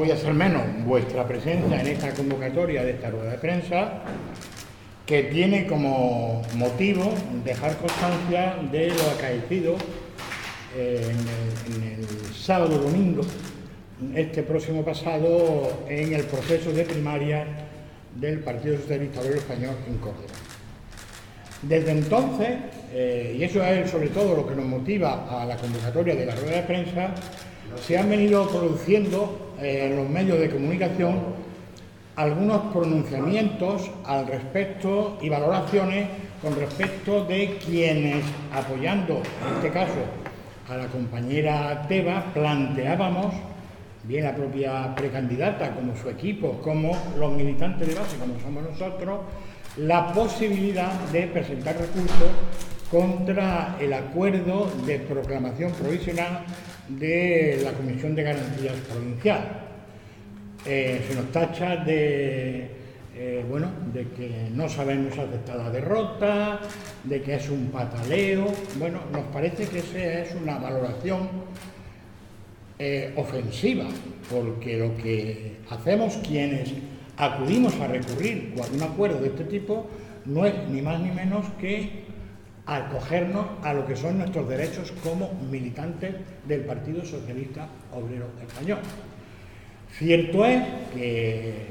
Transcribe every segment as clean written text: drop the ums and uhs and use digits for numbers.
voy a hacer menos vuestra presencia en esta convocatoria de esta rueda de prensa, que tiene como motivo dejar constancia de lo acaecido en el sábado domingo, este próximo pasado, en el proceso de primaria del Partido Socialista Obrero Español en Córdoba. Desde entonces, y eso es sobre todo lo que nos motiva a la convocatoria de la rueda de prensa, se han venido produciendo en los medios de comunicación algunos pronunciamientos al respecto y valoraciones con respecto de quienes, apoyando en este caso a la compañera Tebas, planteábamos, bien la propia precandidata como su equipo, como los militantes de base, como somos nosotros, la posibilidad de presentar recursos contra el acuerdo de proclamación provisional de la Comisión de Garantías Provincial. Se nos tacha de que no sabemos aceptar la derrota, de que es un pataleo. Bueno, nos parece que esa es una valoración ofensiva, porque lo que hacemos quienes acudimos a recurrir a un acuerdo de este tipo no es ni más ni menos que acogernos a lo que son nuestros derechos como militantes del Partido Socialista Obrero Español. Cierto es que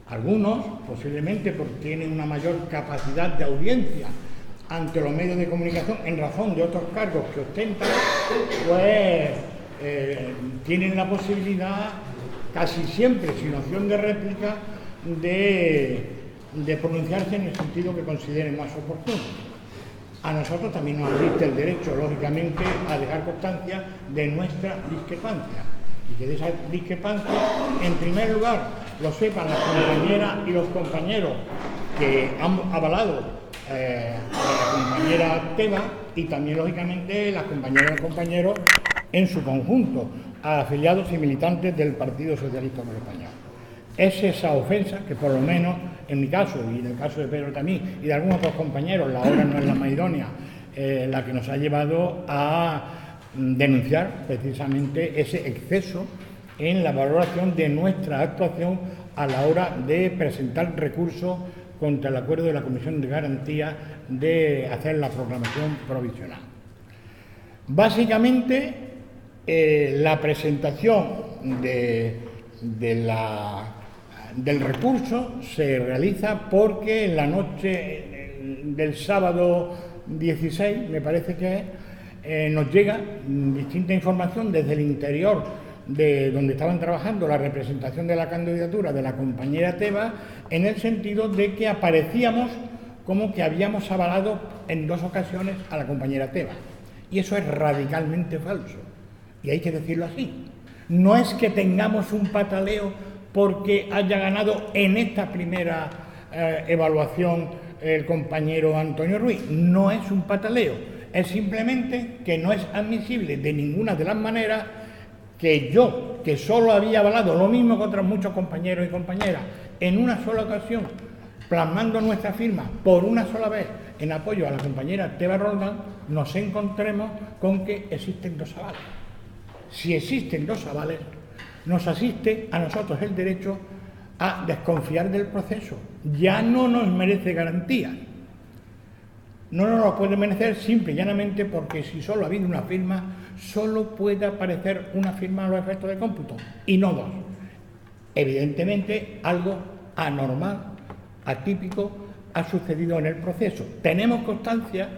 algunos, posiblemente porque tienen una mayor capacidad de audiencia ante los medios de comunicación en razón de otros cargos que ostentan, pues tienen la posibilidad, casi siempre sin opción de réplica, de pronunciarse en el sentido que consideren más oportuno. A nosotros también nos asiste el derecho, lógicamente, a dejar constancia de nuestra discrepancia. Y que de esa discrepancia, en primer lugar, lo sepan las compañeras y los compañeros que han avalado a la compañera Tebas, y también, lógicamente, las compañeras y los compañeros en su conjunto, a afiliados y militantes del Partido Socialista Obrero Español. Es esa ofensa que, por lo menos, en mi caso, y en el caso de Pedro también, y de algunos otros compañeros, la hora no es la más idónea, la que nos ha llevado a denunciar precisamente ese exceso en la valoración de nuestra actuación a la hora de presentar recursos contra el acuerdo de la Comisión de Garantía de hacer la proclamación provisional. Básicamente, la presentación del recurso se realiza porque en la noche del sábado 16, me parece que es, nos llega distinta información desde el interior de donde estaban trabajando la representación de la candidatura de la compañera Tebas, en el sentido de que aparecíamos como que habíamos avalado en 2 ocasiones a la compañera Tebas. Y eso es radicalmente falso. Y hay que decirlo así. No es que tengamos un pataleo porque haya ganado en esta primera evaluación el compañero Antonio Ruiz. No es un pataleo. Es simplemente que no es admisible de ninguna de las maneras que yo, que solo había avalado lo mismo que otros muchos compañeros y compañeras, en una sola ocasión, plasmando nuestra firma por una sola vez en apoyo a la compañera Tebas Roldán, nos encontremos con que existen 2 avales. Si existen 2 avales, nos asiste a nosotros el derecho a desconfiar del proceso. Ya no nos merece garantía. No nos lo puede merecer simple y llanamente porque si solo ha habido una firma, solo puede aparecer una firma a los efectos de cómputo y no 2. Evidentemente, algo anormal, atípico, ha sucedido en el proceso. Tenemos constancia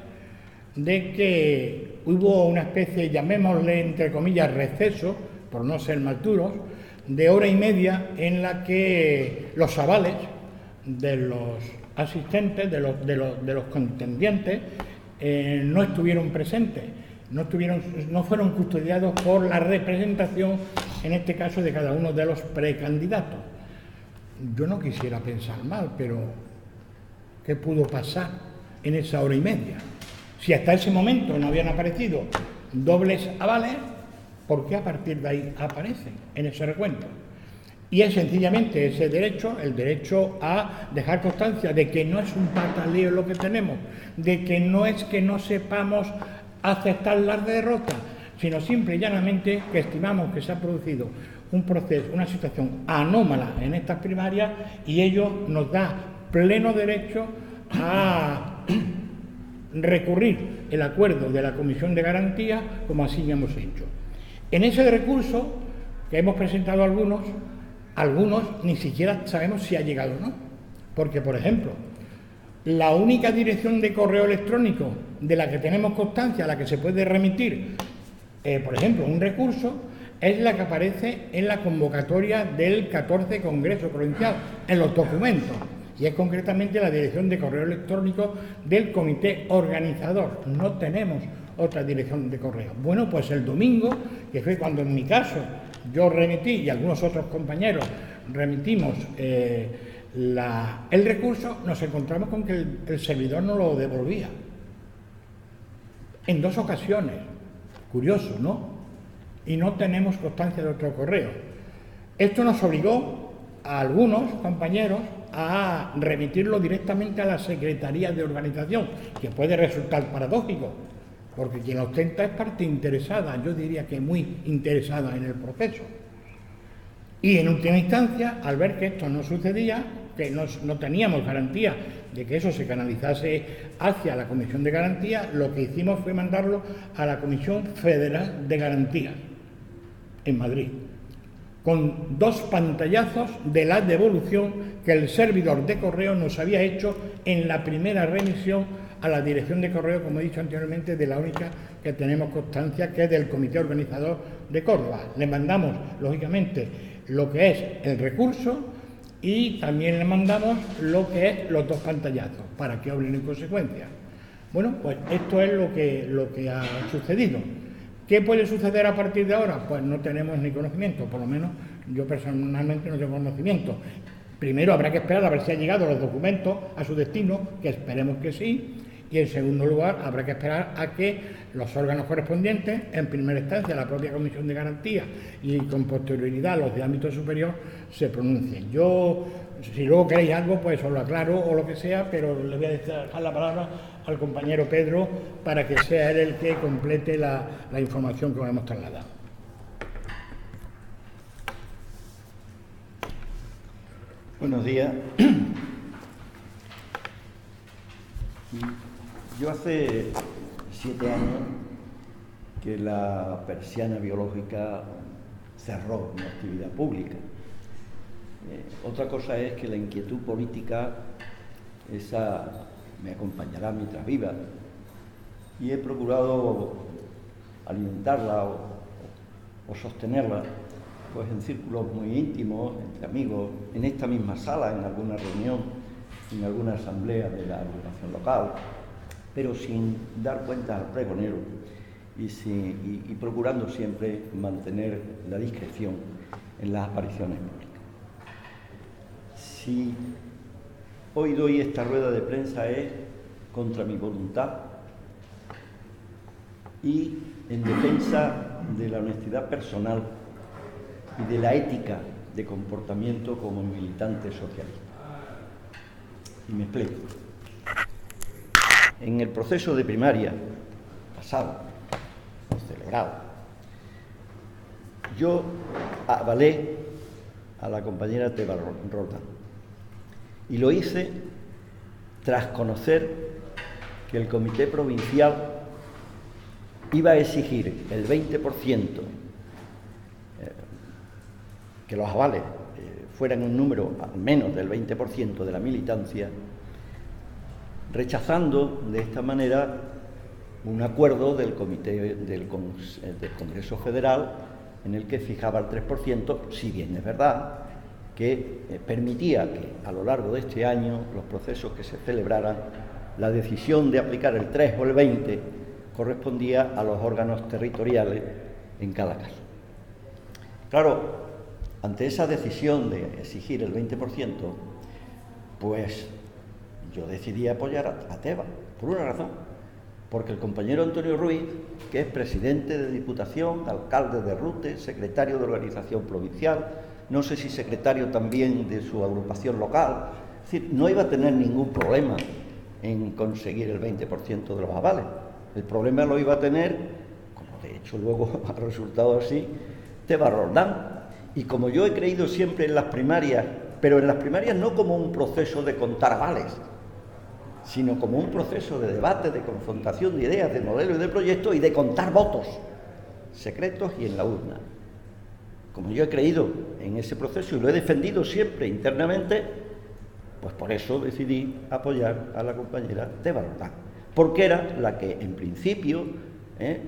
de que hubo una especie, llamémosle entre comillas, receso, por no ser más duros, de hora y media en la que los avales de los asistentes, de los contendientes, no estuvieron presentes, no fueron custodiados por la representación, en este caso, de cada uno de los precandidatos. Yo no quisiera pensar mal, pero ¿qué pudo pasar en esa hora y media? Si hasta ese momento no habían aparecido dobles avales, ¿por qué a partir de ahí aparecen en ese recuento? Y es sencillamente ese derecho, el derecho a dejar constancia de que no es un pataleo lo que tenemos, de que no es que no sepamos aceptar las derrotas, sino simple y llanamente que estimamos que se ha producido un proceso, una situación anómala en estas primarias y ello nos da pleno derecho a recurrir el acuerdo de la Comisión de Garantía, como así hemos hecho. En ese recurso que hemos presentado algunos ni siquiera sabemos si ha llegado o no, porque, por ejemplo, la única dirección de correo electrónico de la que tenemos constancia, a la que se puede remitir, por ejemplo, un recurso, es la que aparece en la convocatoria del 14 Congreso Provincial, en los documentos, y es concretamente la dirección de correo electrónico del comité organizador. No tenemos otra dirección de correo. Bueno, pues el domingo, que fue cuando en mi caso yo remití y algunos otros compañeros remitimos el recurso, nos encontramos con que el servidor no lo devolvía. En 2 ocasiones. Curioso, ¿no? Y no tenemos constancia de otro correo. Esto nos obligó a algunos compañeros a remitirlo directamente a la Secretaría de Organización, que puede resultar paradójico, porque quien lo ostenta es parte interesada, yo diría que muy interesada en el proceso. Y en última instancia, al ver que esto no sucedía, que no teníamos garantía de que eso se canalizase hacia la Comisión de Garantía, lo que hicimos fue mandarlo a la Comisión Federal de Garantía, en Madrid, con 2 pantallazos de la devolución que el servidor de correo nos había hecho en la primera remisión a la dirección de correo, como he dicho anteriormente, de la única que tenemos constancia, que es del Comité Organizador de Córdoba. Le mandamos, lógicamente, lo que es el recurso y también le mandamos lo que es los 2 pantallazos, para que hablen en consecuencia. Bueno, pues esto es lo que ha sucedido. ¿Qué puede suceder a partir de ahora? Pues no tenemos ni conocimiento, por lo menos yo personalmente no tengo conocimiento. Primero habrá que esperar a ver si han llegado los documentos a su destino, que esperemos que sí, y en segundo lugar habrá que esperar a que los órganos correspondientes, en primera instancia la propia Comisión de Garantía y con posterioridad los de ámbito superior, se pronuncien. Yo, si luego queréis algo, pues os lo aclaro o lo que sea, pero le voy a dejar la palabra al compañero Pedro para que sea él el que complete la información que os hemos trasladado. Buenos días. Yo hace 7 años que la persiana biológica cerró mi actividad pública. Otra cosa es que la inquietud política, esa me acompañará mientras viva, y he procurado alimentarla o sostenerla pues en círculos muy íntimos, entre amigos, en esta misma sala, en alguna reunión, en alguna asamblea de la agrupación local, pero sin dar cuenta al pregonero y procurando siempre mantener la discreción en las apariciones públicas. Si hoy doy esta rueda de prensa es contra mi voluntad y en defensa de la honestidad personal y de la ética de comportamiento como militante socialista. Y me explico. En el proceso de primaria pasado, celebrado, yo avalé a la compañera Teba Roldán y lo hice tras conocer que el Comité Provincial iba a exigir el 20%, que los avales fueran un número al menos del 20% de la militancia, rechazando de esta manera un acuerdo del Comité del Congreso Federal en el que fijaba el 3%, si bien es verdad que permitía que a lo largo de este año los procesos que se celebraran, la decisión de aplicar el 3 o el 20 correspondía a los órganos territoriales en cada caso. Claro, ante esa decisión de exigir el 20%, pues yo decidí apoyar a Teba, por una razón, porque el compañero Antonio Ruiz, que es presidente de Diputación, alcalde de Rute, secretario de organización provincial, no sé si secretario también de su agrupación local, es decir, no iba a tener ningún problema en conseguir el 20% de los avales. El problema lo iba a tener, como de hecho luego ha resultado así, Teba Roldán. Y como yo he creído siempre en las primarias, pero en las primarias no como un proceso de contar avales, sino como un proceso de debate, de confrontación de ideas, de modelos y de proyectos y de contar votos secretos y en la urna. Como yo he creído en ese proceso y lo he defendido siempre internamente, pues por eso decidí apoyar a la compañera Teba Roldán, porque era la que en principio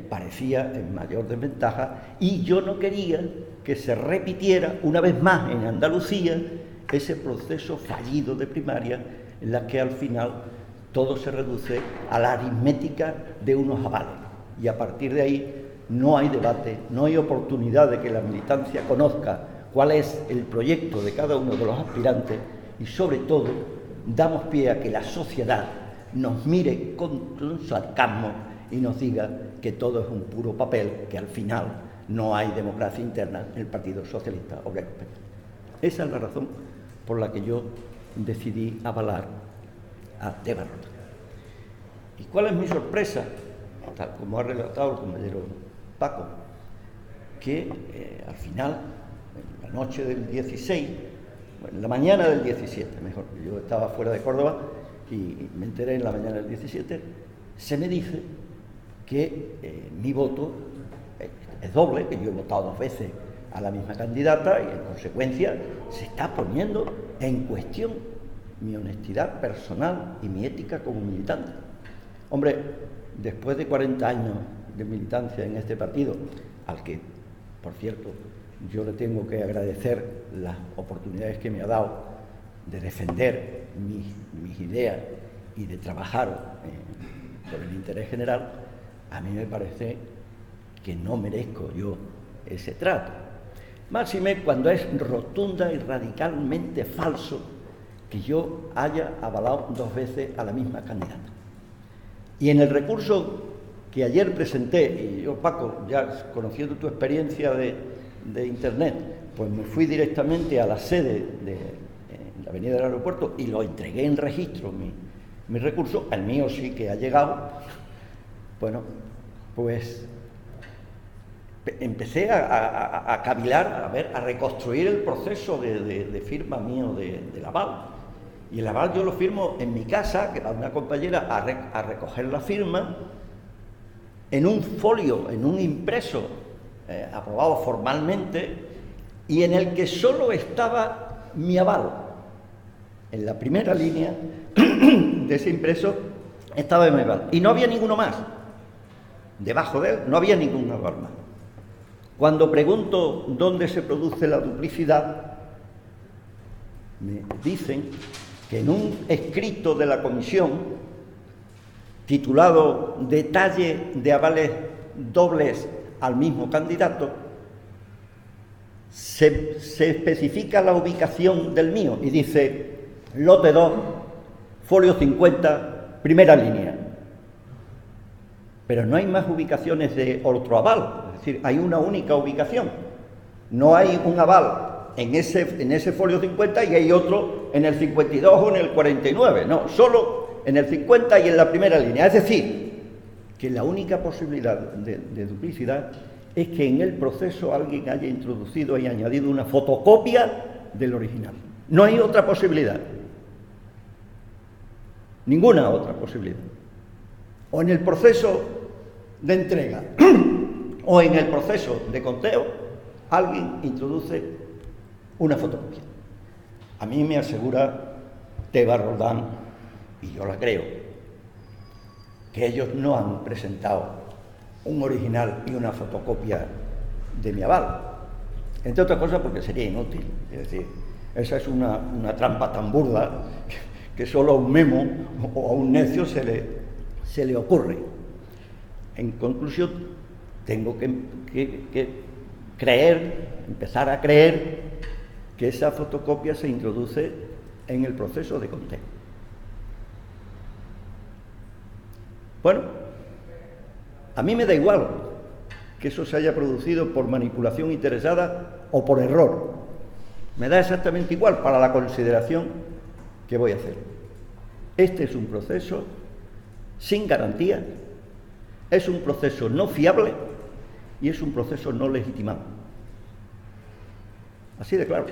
parecía en mayor desventaja, y yo no quería que se repitiera una vez más en Andalucía ese proceso fallido de primaria en la que al final todo se reduce a la aritmética de unos avales, y a partir de ahí no hay debate, no hay oportunidad de que la militancia conozca cuál es el proyecto de cada uno de los aspirantes, y sobre todo damos pie a que la sociedad nos mire con sarcasmo y nos diga que todo es un puro papel, que al final no hay democracia interna en el Partido Socialista Obrero Español. Esa es la razón por la que yo decidí avalar a Teba Roldán. ¿Y cuál es mi sorpresa? Tal como ha relatado el compañero Paco, que al final, en la noche del 16, en la mañana del 17, mejor, yo estaba fuera de Córdoba y me enteré en la mañana del 17, se me dice que mi voto es doble, que yo he votado 2 veces a la misma candidata y en consecuencia se está poniendo en cuestión mi honestidad personal y mi ética como militante. Hombre, después de 40 años de militancia en este partido, al que, por cierto, yo le tengo que agradecer las oportunidades que me ha dado de defender mis ideas y de trabajar por el interés general, a mí me parece que no merezco yo ese trato. Máxime cuando es rotunda y radicalmente falso que yo haya avalado 2 veces a la misma candidata. Y en el recurso que ayer presenté, y yo, Paco, ya conociendo tu experiencia de Internet, pues me fui directamente a la sede de la avenida del aeropuerto y lo entregué en registro, mi recurso. El mío sí que ha llegado. Bueno, pues empecé a cavilar, a reconstruir el proceso de firma mío del aval. Y el aval yo lo firmo en mi casa, que va una compañera a recoger la firma, en un folio, en un impreso aprobado formalmente, y en el que solo estaba mi aval. En la primera línea de ese impreso estaba mi aval, y no había ninguno más. Debajo de él no había ningún aval más. Cuando pregunto dónde se produce la duplicidad, me dicen que en un escrito de la comisión titulado Detalle de avales dobles al mismo candidato, se especifica la ubicación del mío y dice lote 2, folio 50, primera línea. Pero no hay más ubicaciones de otro aval, es decir, hay una única ubicación. No hay un aval en ese folio 50 y hay otro en el 52 o en el 49, no, solo en el 50 y en la primera línea. Es decir, que la única posibilidad de duplicidad es que en el proceso alguien haya introducido y añadido una fotocopia del original. No hay otra posibilidad. Ninguna otra posibilidad. O en el proceso de entrega o en el proceso de conteo, alguien introduce una fotocopia. A mí me asegura Teba Roldán, y yo la creo, que ellos no han presentado un original y una fotocopia de mi aval, entre otras cosas porque sería inútil. Es decir, esa es una trampa tan burda que solo a un memo o a un necio se le ocurre. En conclusión, tengo que empezar a creer que esa fotocopia se introduce en el proceso de conteo. Bueno, a mí me da igual que eso se haya producido por manipulación interesada o por error. Me da exactamente igual para la consideración que voy a hacer. Este es un proceso sin garantía, es un proceso no fiable y es un proceso no legitimado. Así de claro.